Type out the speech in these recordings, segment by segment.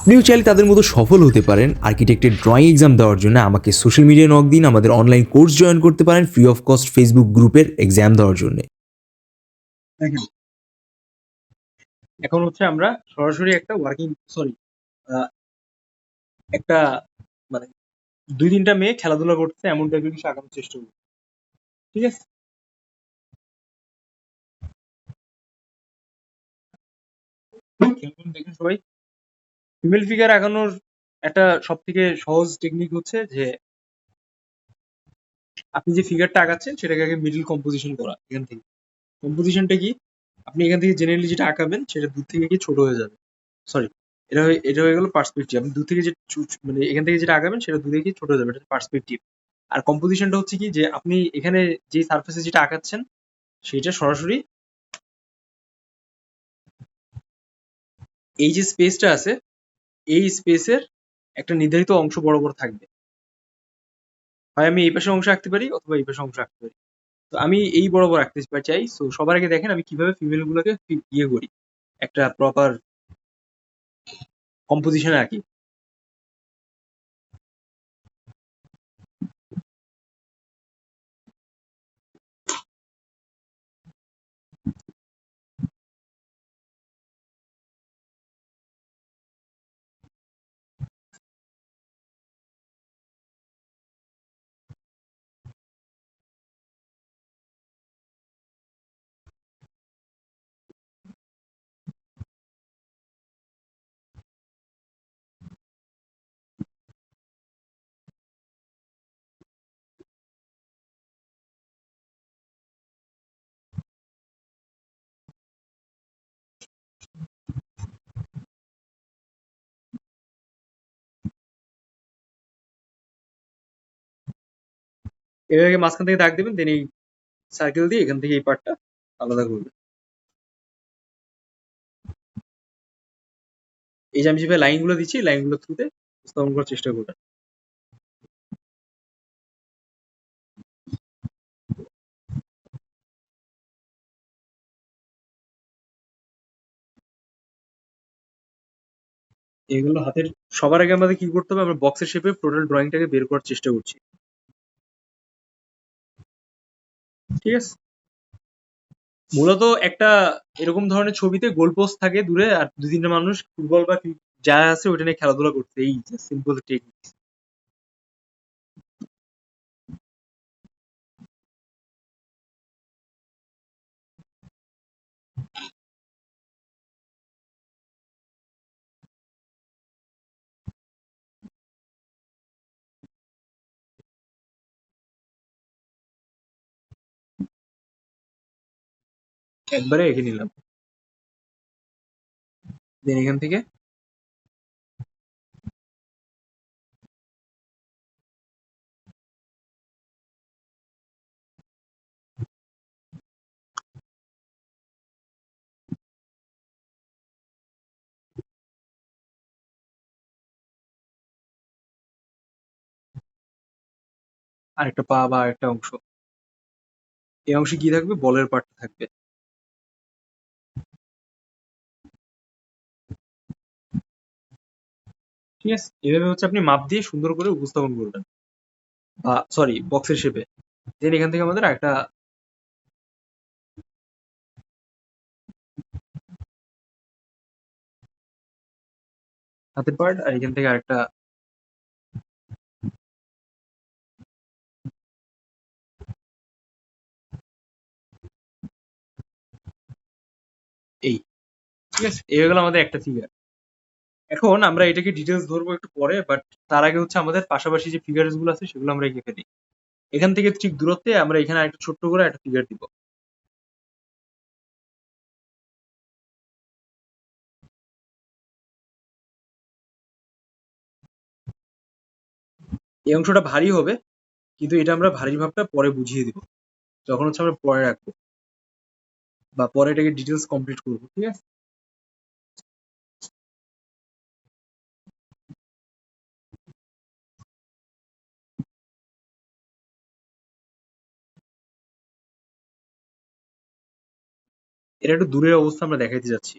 আপনিও চাইলে তাদের মতো সফল হতে পারেন। আর্কিটেক্টের ড্রয়িং এক্সাম দেওয়ার জন্য আমাকে সোশ্যাল মিডিয়ায় নক দিন, আমাদের অনলাইন কোর্স জয়েন করতে পারেন ফ্রি অফ কস্ট ফেসবুক গ্রুপের এক্সাম দেওয়ার জন্য। দেখেন, এখন হচ্ছে আমরা সরাসরি একটা ওয়ার্কিং সরি একটা মানে 2-3টা মেয়ে খেলাধুলা করতেছে এমন টাইপের কিছু আঁকানোর চেষ্টা করবো। ঠিক আছে? খেয়াল করুন, দেখেন সবাই, ফিমেল ফিগার আঁকানোর একটা সব থেকে সহজ টেকনিক হচ্ছে যে আপনি যে ফিগারটা আঁকাচ্ছেন সেটাকে আগে মিডল কম্পোজিশন করা। এখান থেকে কম্পোজিশনটা কি, আপনি এখান থেকে জেনারেলি যেটা আঁকাবেন সেটা দূর থেকে গিয়ে ছোট হয়ে যাবে। সরি, এটা হয়ে গেল পার্সপেক্টিভ। আপনি দূর থেকে যে মানে এখান থেকে যেটা আঁকাবেন সেটা দূরে গিয়ে ছোট হয়ে যাবে, এটা পার্সপেক্টিভ। আর কম্পোজিশনটা হচ্ছে কি, যে আপনি এখানে যে সারফেসে যেটা আঁকাচ্ছেন সেটা সরাসরি এই যে স্পেসটা আছে এই স্পেসের একটা নির্ধারিত অংশ বরাবর থাকবে। হয় আমি এই পাশে অংশ আঁকতে পারি অথবা এই পাশে অংশ আঁকতে পারি। তো আমি এই বরাবর আঁকতে চাই। সো সবার আগে দেখেন আমি কিভাবে ফিমেল গুলোকে ইয়ে করি, একটা প্রপার কম্পোজিশনে আঁকি। এভাবে মাঝখান থেকে দাগ দেবেন, দেন এই সার্কেল দিয়ে এখান থেকে এই পার্টটা আলাদা করবেন। এই যে আমি যেভাবে লাইনগুলো দিচ্ছি লাইনগুলো থ্রুতে উপস্থাপন করার চেষ্টা করবেন। এগুলো হাতের, সবার আগে আমাদের কি করতে হবে, আমরা বক্সের শেপে টোটাল ড্রয়িংটাকে বের করার চেষ্টা করছি। ঠিক আছে? মূলত একটা এরকম ধরনের ছবিতে গোল পোস্ট থাকে দূরে, আর 2-3টা মানুষ ফুটবল বা যা আছে ওইটা নিয়ে খেলাধুলা করছে। এই সিম্পল টেকনিক। একবারে এঁকে নিলাম, দেন এখান থেকে আরেকটা পা বা আরেকটা অংশ, এই অংশে কি থাকবে, বলের পার্ট থাকবে। ঠিক আছে? এভাবে হচ্ছে আপনি মাপ দিয়ে সুন্দর করে উপস্থাপন করবেন, বা সরি বক্সের শেপে। দেন এখান থেকে আমাদের একটা হাতের পার্ট, আর এখান থেকে আরেকটা এই। ঠিক আছে? এই হয়ে গেল আমাদের একটা ফিগার। এখন আমরা এটাকে ডিটেলস ধরবো একটু পরে, বাট তার আগে হচ্ছে আমাদের পাশাপাশি যে ফিগারস গুলো আছে সেগুলো আমরা এঁকে ফেলি। এখান থেকে ঠিক দূরত্বে আমরা এখানে একটা ছোট্ট করে একটা ফিগার দিব। এই অংশটা ভারী হবে, কিন্তু এটা আমরা ভারী ভাবটা পরে বুঝিয়ে দিব, যখন হচ্ছে আমরা পরে রাখবো বা পরে এটাকে ডিটেলস কমপ্লিট করবো। ঠিক আছে? এটা একটু দূরের অবস্থা আমরা দেখাইতে যাচ্ছি।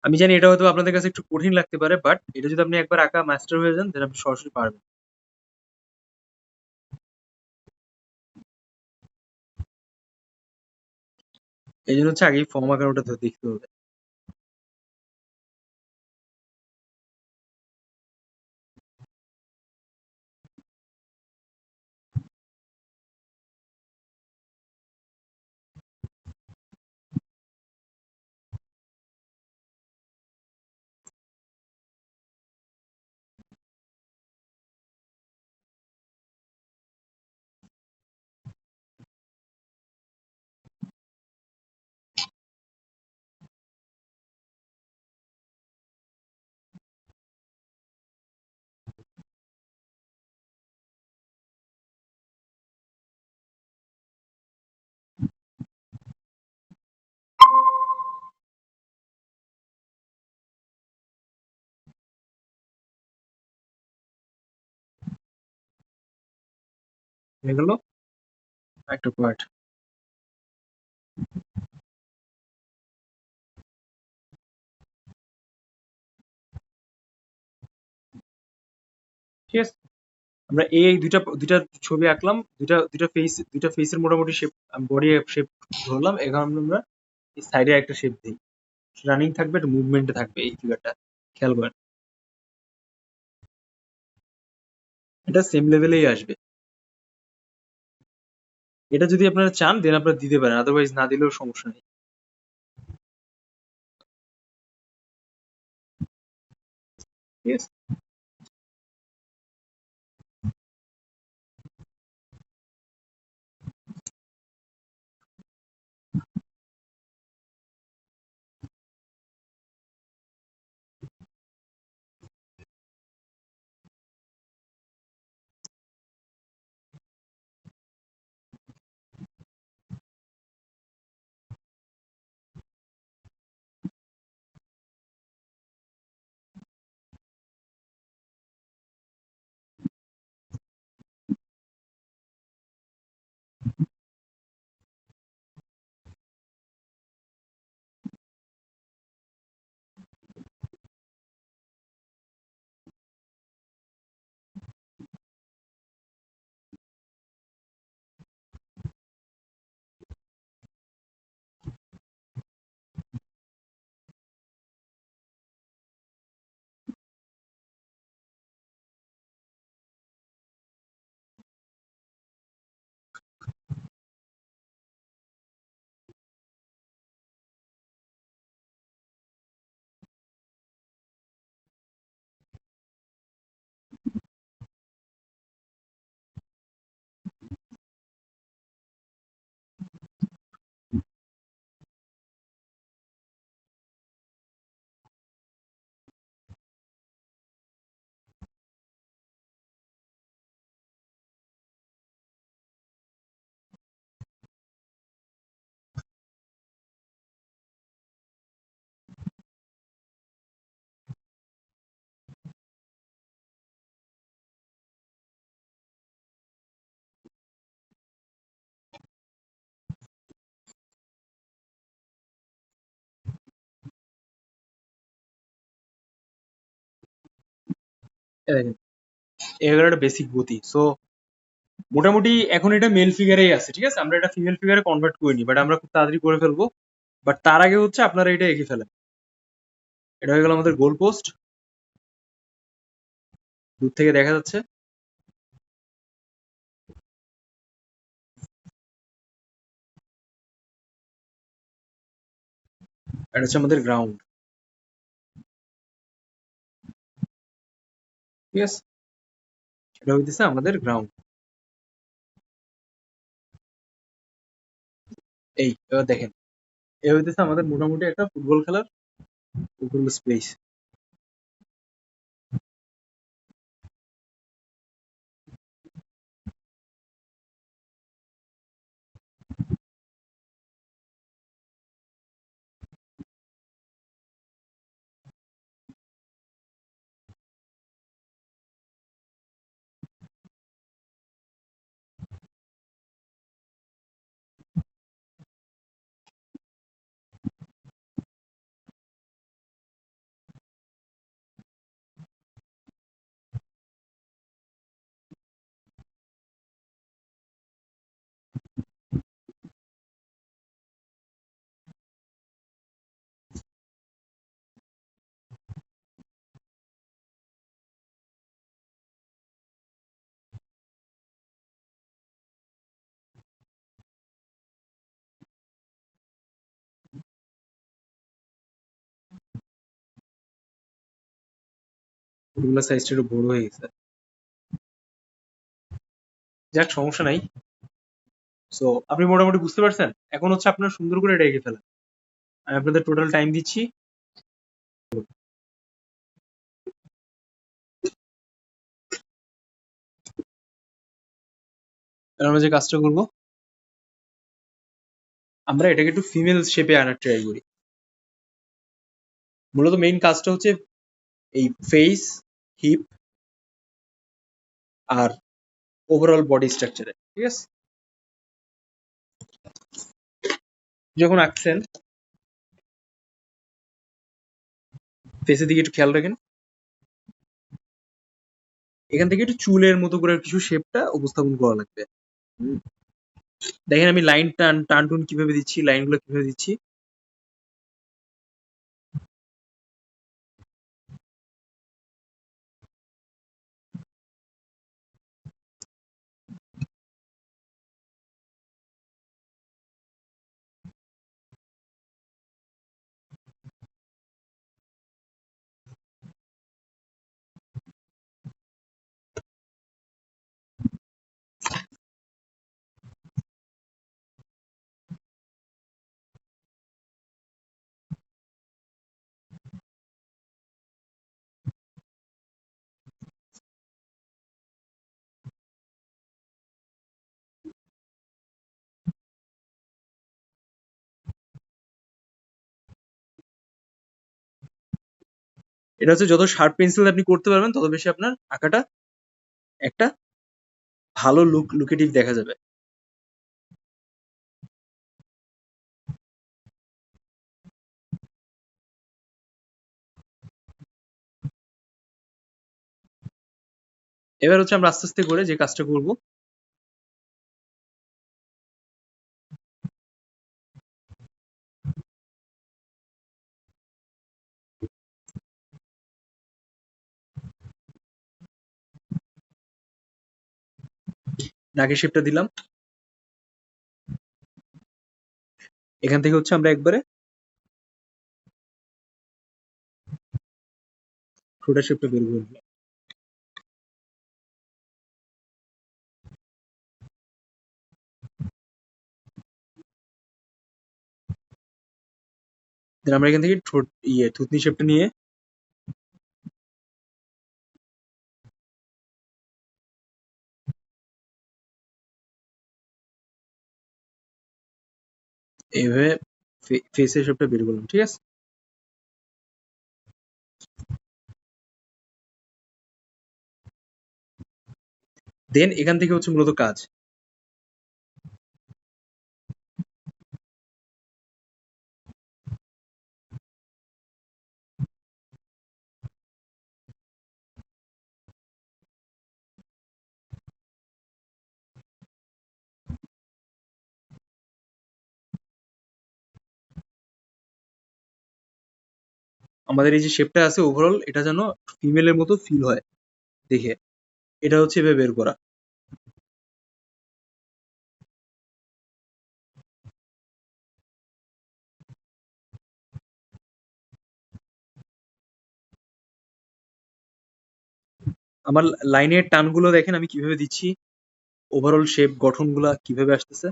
আমি জানি এটা হয়তো আপনাদের কাছে একটু কঠিন লাগতে পারে, বাট এটা যদি আপনি একবার আঁকা মাস্টার হয়ে যান, তাহলে আপনি সরাসরি পারবেন। এই জন্য হচ্ছে আগেই ফর্ম আঁকার ওটা দেখতে হবে। হয়ে গেল একটা পার্ট। ঠিক আছে, আমরা এই দুইটা দুইটা ছবি আঁকলাম, দুইটা ফেসের মোটামুটি শেপ, বডি শেপ ধরলাম। এখন আমরা এই সাইডে একটা শেপ দিই, রানিং থাকবে, একটা মুভমেন্টে থাকবে এই ফিগারটা, খেয়াল করেন। এটা সেম লেভেলেই আসবে। এটা যদি আপনারা চান দেন আপনারা দিতে পারেন, আদারওয়াইজ না দিলেও সমস্যা নেই। ঠিক আছে, এই দেখেন, এই হলো একটা বেসিক গতি। সো মোটামুটি এখন এটা মেল ফিগারেই আছে, ঠিক আছে, আমরা এটা ফিমেল ফিগারে কনভার্ট করিনি, বাট আমরা খুব তাড়াতাড়ি করে ফেলবো। বাট তার আগে হচ্ছে আপনারা এটা এঁকে ফেলেন। এটা হয়ে গেল আমাদের গোল পোস্ট, দূর থেকে দেখা যাচ্ছে। এটা হচ্ছে আমাদের গ্রাউন্ড। ঠিক আছে, এটা হইতেছে আমাদের গ্রাউন্ড। এই এবার দেখেন, এ হইতেছে আমাদের মোটামুটি একটা ফুটবল খেলার ফুটবল স্পেস। এগুলো সাইজটা একটু বড় হয়ে গেছে। যাক, সমস্যা নাই। সো আপনি মোটামুটি বুঝতে পারছেন। এখন হচ্ছে আপনার সুন্দর করে এটা এঁকে ফেলা। আমি আপনাদের টোটাল টাইম দিচ্ছি। এবার আমরা যে কাজটা করব, আমরা এটাকে একটু ফিমেল শেপে আনার ট্রাই করি। মূলত মেইন কাজটা হচ্ছে এই ফেস, হিপ আর ওভারঅল বডি স্ট্রাকচারে, ঠিক আছে? যখন আঁকছেন ফেসের দিকে একটু খেয়াল রাখেন। এখান থেকে একটু চুলের মতো করে কিছু শেপটা উপস্থাপন করা লাগবে। হুম। দেখেন আমি লাইন টান টান টুন কিভাবে দিচ্ছি, লাইনগুলো কিভাবে দিচ্ছি। এটা হচ্ছে যত শার্প পেন্সিল আপনি করতে পারবেন তত বেশি আপনার আঁকাটা একটা ভালো লুকেটিভ দেখা যাবে। এবার হচ্ছে আমরা আস্তে আস্তে করে যে কাজটা করব, নাকের শেপটা দিলাম। এখান থেকে হচ্ছে আমরা একবারে ঠোঁটের শেপটা বের করে দিলাম। দেন আমরা এখান থেকে ঠোঁট থুতনি শেপটা নিয়ে এইভাবে ফেসের শেপটা বের করলাম, ঠিক আছে? দেন এখান থেকে হচ্ছে মূলত কাজ। আমাদের এই যে শেপটা আছে ওভারঅল এটা যেন ফিমেলের মতো ফিল হয় দেখে। এটা হচ্ছে এভাবে বের করা। আমার লাইনের টানগুলো দেখেন আমি কিভাবে দিচ্ছি, ওভারঅল শেপ গঠনগুলা কিভাবে আসতেছে,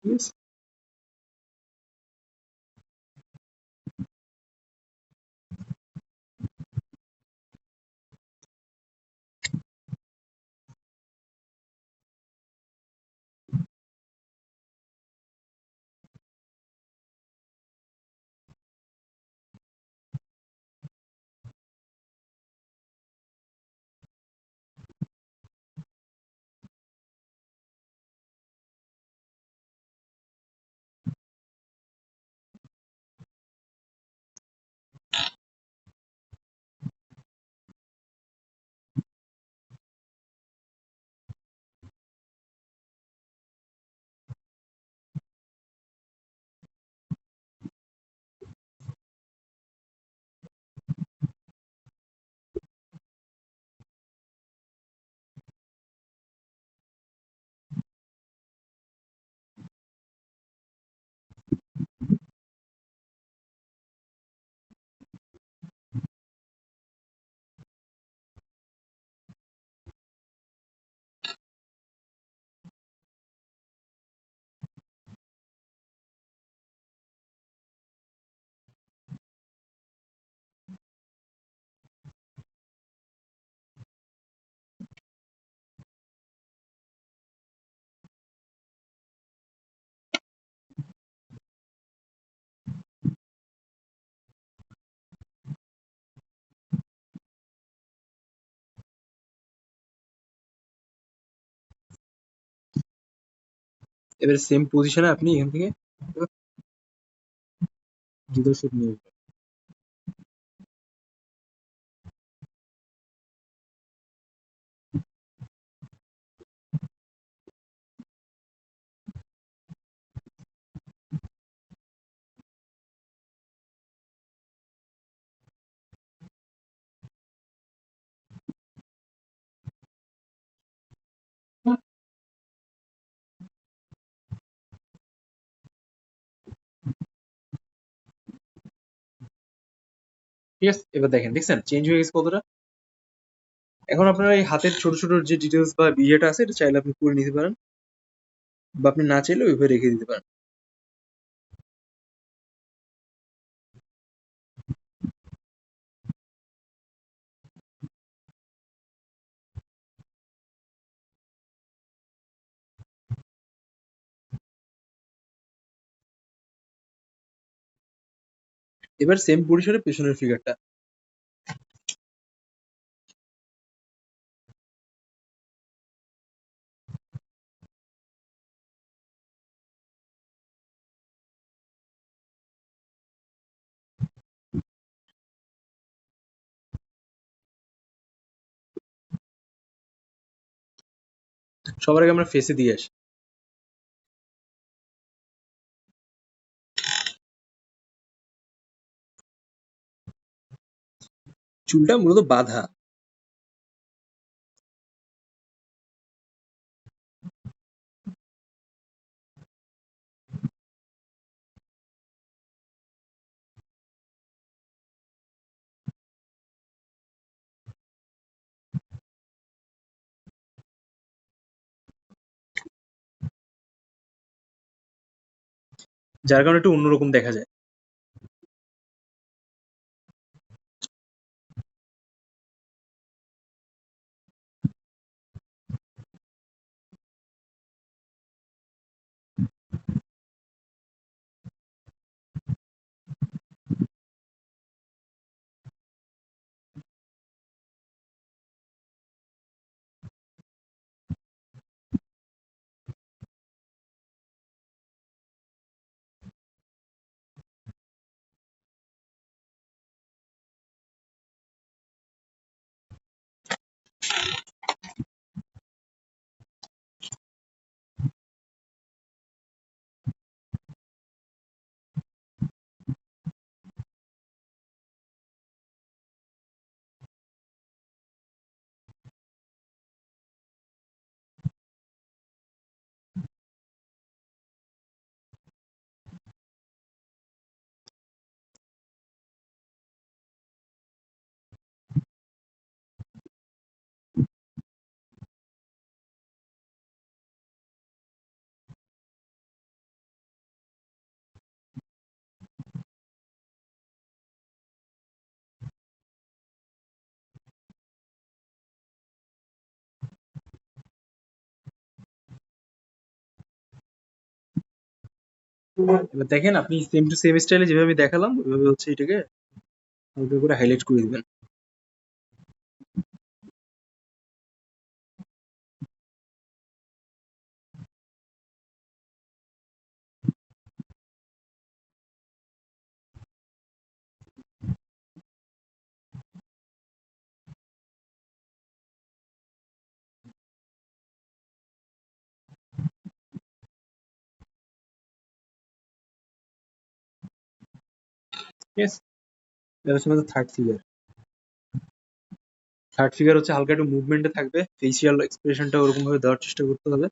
ঠিক আছে? এবার সেম পজিশনে আপনি এখান থেকে জুতার শেপ নিয়ে আসবেন। ঠিক আছে, এবার দেখেন, দেখছেন চেঞ্জ হয়ে গেছে কতটা। এখন আপনার এই হাতের ছোট ছোট যে ডিটেলস বা ইয়েটা আছে এটা চাইলে আপনি করে নিতে পারেন, বা আপনি না চাইলে ওইভাবে রেখে দিতে পারেন। এবার সেম পরিসরে পেছনের ফিগারটা। সবার আগে আমরা ফেসে দিয়ে আসি। চুলটা মূলত বাঁধা। যার কারণে একটু অন্যরকম দেখা যায়। এবার দেখেন, আপনি সেম টু সেম স্টাইলে যেভাবে আমি দেখালাম ওইভাবে হচ্ছে এটাকে হালকা করে হাইলাইট করে দিবেন। ঠিক আছে, এটা হচ্ছে আমাদের থার্ড ফিগার। থার্ড ফিগার হচ্ছে হালকা একটু মুভমেন্টে থাকবে, ফেসিয়াল এক্সপ্রেশনটা ওরকম ভাবে দেওয়ার চেষ্টা করতে হবে।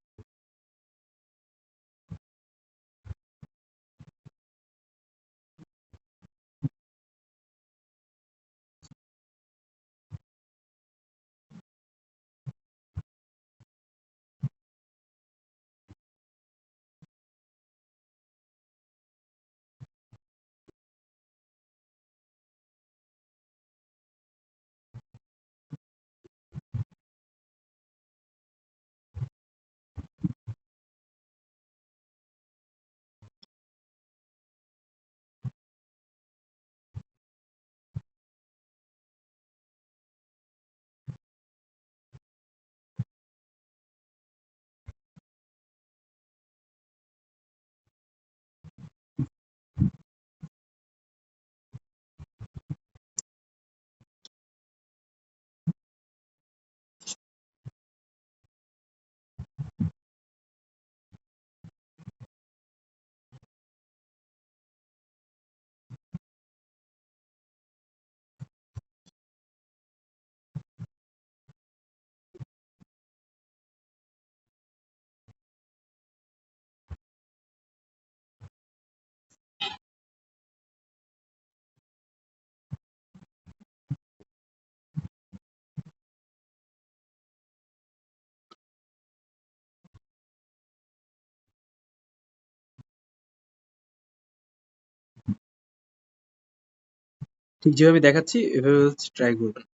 ঠিক যেভাবে দেখাচ্ছি এভাবে হচ্ছে ট্রাই করবেন।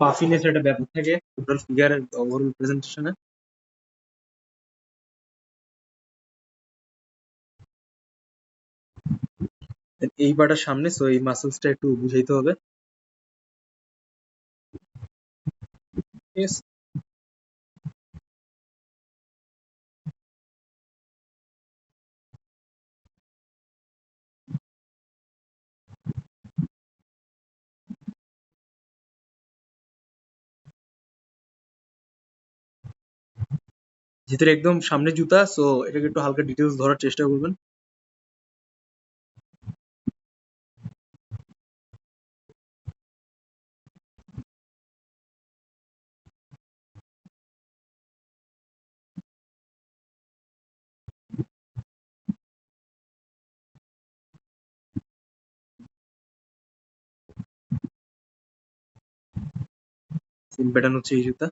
পাফিনেস একটা ব্যাপার থাকে টোটাল ফিগারের ওভারঅল প্রেজেন্টেশনে। এই পাটার সামনে, সো এই মাসেলসটা একটু বুঝাইতে হবে। ঠিক আছে? যেহেতু একদম সামনে জুতা, সো এটাকে একটু হালকা ডিটেলস ধরার চেষ্টা করবেন। ফুল প্যাটার্ন হচ্ছে এই জুতা।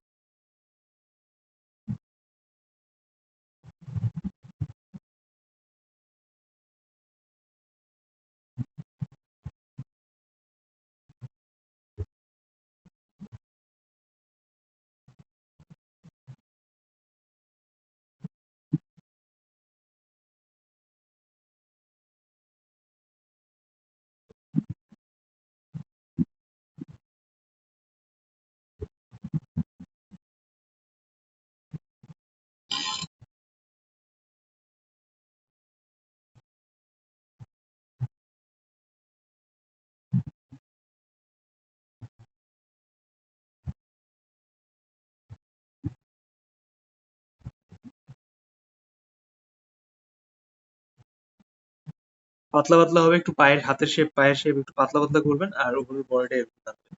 পাতলা পাতলা হবে, একটু পায়ের হাতের শেপ, পায়ের শেপ একটু পাতলা পাতলা করবেন, আর উপরের বডিটা এরকম থাকবে।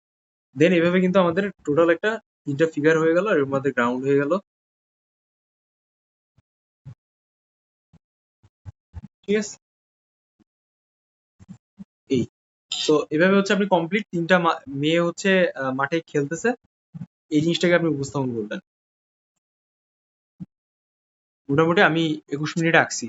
দেন এভাবে কিন্তু আমাদের টোটাল একটা 3টা ফিগার হয়ে গেল, আর এর মধ্যে গ্রাউন্ড হয়ে গেল। ঠিক আছে? এই তো এভাবে হচ্ছে আপনি কমপ্লিট 3টা মেয়ে হচ্ছে মাঠে খেলতেছে, এই জিনিসটাকে আপনি উপস্থাপন করবেন। মোটামুটি আমি 21 মিনিট আঁকছি।